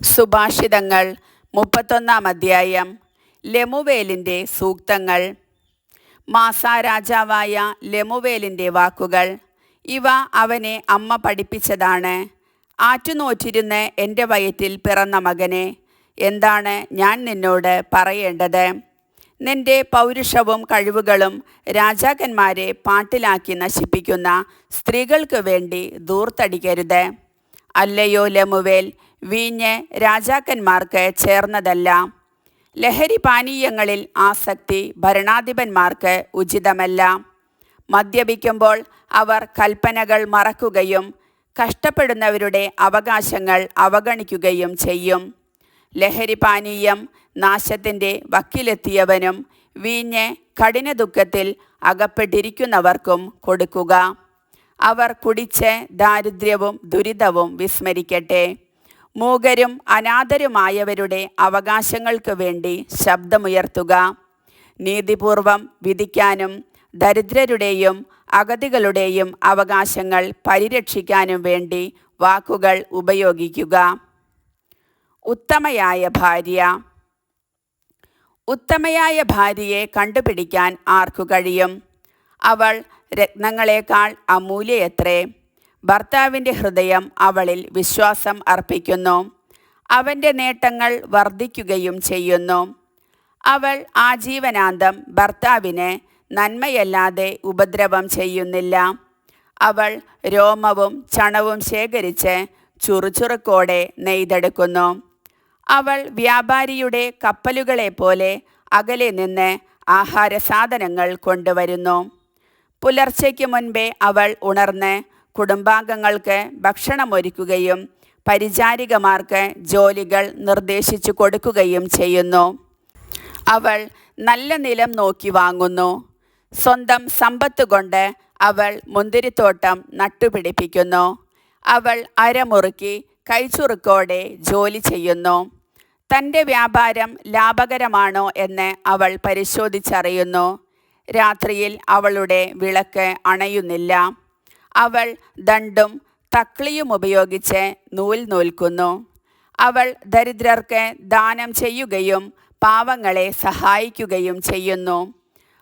സുഭാഷിതങ്ങൾ 31 അധ്യായം. ലെമുവേലിൻ്റെ സൂക്തങ്ങൾ. മാസാ രാജാവായ ലെമുവേലിൻ്റെ വാക്കുകൾ. ഇവ അവനെ അമ്മ പഠിപ്പിച്ചതാണ്. ആറ്റുനോറ്റിരുന്ന് എൻ്റെ വയറ്റിൽ പിറന്ന മകനെ, എന്താണ് ഞാൻ നിന്നോട് പറയേണ്ടത്? നിന്റെ പൗരുഷവും കഴിവുകളും രാജാക്കന്മാരെ പാട്ടിലാക്കി നശിപ്പിക്കുന്ന സ്ത്രീകൾക്ക് വേണ്ടി ധൂർത്തടിക്കരുത്. അല്ലയോ ലെമുവേൽ, വീഞ്ഞ് രാജാക്കന്മാർക്ക് ചേർന്നതല്ല. ലഹരി പാനീയങ്ങളിൽ ആസക്തി ഭരണാധിപന്മാർക്ക് ഉചിതമല്ല. മദ്യപിക്കുമ്പോൾ അവർ കൽപ്പനകൾ മറക്കുകയും കഷ്ടപ്പെടുന്നവരുടെ അവകാശങ്ങൾ അവഗണിക്കുകയും ചെയ്യും. ലഹരി പാനീയം നാശത്തിൻ്റെ വക്കിലെത്തിയവനും വീഞ്ഞ് കഠിന ദുഃഖത്തിൽ അകപ്പെട്ടിരിക്കുന്നവർക്കും കൊടുക്കുക. അവർ കുടിച്ച് ദാരിദ്ര്യവും ദുരിതവും വിസ്മരിക്കട്ടെ. മൂകരും അനാഥരുമായവരുടെ അവകാശങ്ങൾക്ക് വേണ്ടി ശബ്ദമുയർത്തുക. നീതിപൂർവം വിധിക്കാനും ദരിദ്രരുടെയും അഗതികളുടെയും അവകാശങ്ങൾ പരിരക്ഷിക്കാനും വേണ്ടി വാക്കുകൾ ഉപയോഗിക്കുക. ഉത്തമയായ ഭാര്യ. ഉത്തമയായ ഭാര്യയെ കണ്ടുപിടിക്കാൻ ആർക്കു കഴിയും? അവൾ രത്നങ്ങളെക്കാൾ അമൂല്യയത്രേ. ഭർത്താവിൻ്റെ ഹൃദയം അവളിൽ വിശ്വാസം അർപ്പിക്കുന്നു. അവൻ്റെ നേട്ടങ്ങൾ വർദ്ധിക്കുകയും ചെയ്യുന്നു. അവൾ ആജീവനാന്തം ഭർത്താവിന് നന്മയല്ലാതെ ഉപദ്രവം ചെയ്യുന്നില്ല. അവൾ രോമവും ചണവും ശേഖരിച്ച് ചുറുചുറുക്കോടെ നെയ്തെടുക്കുന്നു. അവൾ വ്യാപാരിയുടെ കപ്പലുകളെപ്പോലെ അകലെ നിന്ന് ആഹാര സാധനങ്ങൾ കൊണ്ടുവരുന്നു. പുലർച്ചയ്ക്ക് മുൻപേ അവൾ ഉണർന്ന് കുടുംബാംഗങ്ങൾക്ക് ഭക്ഷണമൊരുക്കുകയും പരിചാരികമാർക്ക് ജോലികൾ നിർദ്ദേശിച്ചു കൊടുക്കുകയും ചെയ്യുന്നു. അവൾ നല്ല നിലം നോക്കി വാങ്ങുന്നു. സ്വന്തം സമ്പത്ത് കൊണ്ട് അവൾ മുന്തിരിത്തോട്ടം നട്ടുപിടിപ്പിക്കുന്നു. അവൾ അരമുറുക്കി കൈച്ചുറുക്കോടെ ജോലി ചെയ്യുന്നു. തൻ്റെ വ്യാപാരം ലാഭകരമാണോ എന്ന് അവൾ പരിശോധിച്ചറിയുന്നു. രാത്രിയിൽ അവളുടെ വിളക്ക് അണയുന്നില്ല. അവൾ ദണ്ടും തക്ലിയും ഉപയോഗിച്ച് നൂൽ നൂൽക്കുന്നു. അവൾ ദരിദ്രർക്ക് ദാനം ചെയ്യുകയും പാവങ്ങളെ സഹായിക്കുകയും ചെയ്യുന്നു.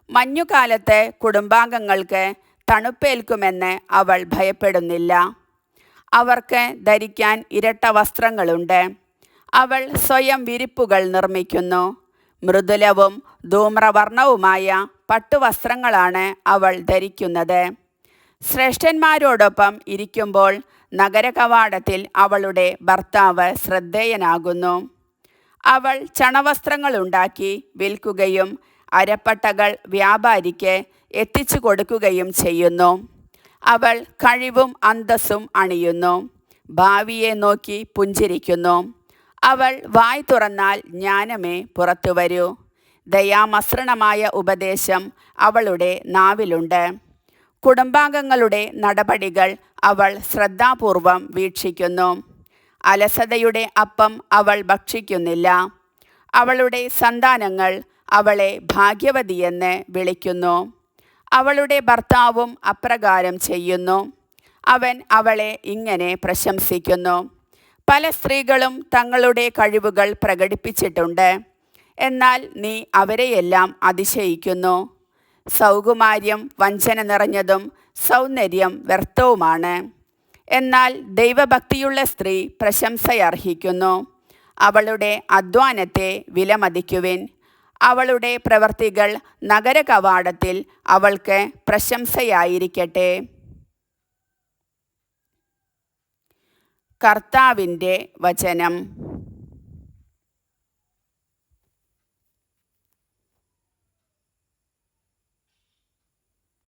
മഞ്ഞുകാലത്ത് കുടുംബാംഗങ്ങൾക്ക് തണുപ്പേൽക്കുമെന്ന് അവൾ ഭയപ്പെടുന്നില്ല. അവർക്ക് ധരിക്കാൻ ഇരട്ട വസ്ത്രങ്ങളുണ്ട്. അവൾ സ്വയം വിരിപ്പുകൾ നിർമ്മിക്കുന്നു. മൃദുലവും ധൂമ്രവർണവുമായ പട്ടുവസ്ത്രങ്ങളാണ് അവൾ ധരിക്കുന്നത്. ശ്രേഷ്ഠന്മാരോടൊപ്പം ഇരിക്കുമ്പോൾ നഗരകവാടത്തിൽ അവളുടെ ഭർത്താവ് ശ്രദ്ധേയനാകുന്നു. അവൾ ചണവസ്ത്രങ്ങളുണ്ടാക്കി വിൽക്കുകയും അരപ്പട്ടകൾ വ്യാപാരിക്ക് എത്തിച്ചു കൊടുക്കുകയും ചെയ്യുന്നു. അവൾ കഴിവും അന്തസ്സും അണിയുന്നു. ഭാവിയെ നോക്കി പുഞ്ചിരിക്കുന്നു. അവൾ വായ് തുറന്നാൽ ജ്ഞാനമേ പുറത്തു വരൂ. ദയാമസൃണമായ ഉപദേശം അവളുടെ നാവിലുണ്ട്. കുടുംബാംഗങ്ങളുടെ നടപടികൾ അവൾ ശ്രദ്ധാപൂർവം വീക്ഷിക്കുന്നു. അലസതയുടെ അപ്പം അവൾ ഭക്ഷിക്കുന്നില്ല. അവളുടെ സന്താനങ്ങൾ അവളെ ഭാഗ്യവതിയെന്ന് വിളിക്കുന്നു. അവളുടെ ഭർത്താവും അപ്രകാരം ചെയ്യുന്നു. അവൻ അവളെ ഇങ്ങനെ പ്രശംസിക്കുന്നു. പല സ്ത്രീകളും തങ്ങളുടെ കഴിവുകൾ പ്രകടിപ്പിച്ചിട്ടുണ്ട്, എന്നാൽ നീ അവരെയെല്ലാം അതിശയിക്കുന്നു. സൗകുമാര്യം വഞ്ചന നിറഞ്ഞതും സൗന്ദര്യം വ്യർത്ഥവുമാണ്. എന്നാൽ ദൈവഭക്തിയുള്ള സ്ത്രീ പ്രശംസയർഹിക്കുന്നു. അവളുടെ അധ്വാനത്തെ വിലമതിക്കുവിൻ. അവളുടെ പ്രവൃത്തികൾ നഗരകവാടത്തിൽ അവൾക്ക് പ്രശംസയായിരിക്കട്ടെ. കർത്താവിൻ്റെ വചനം.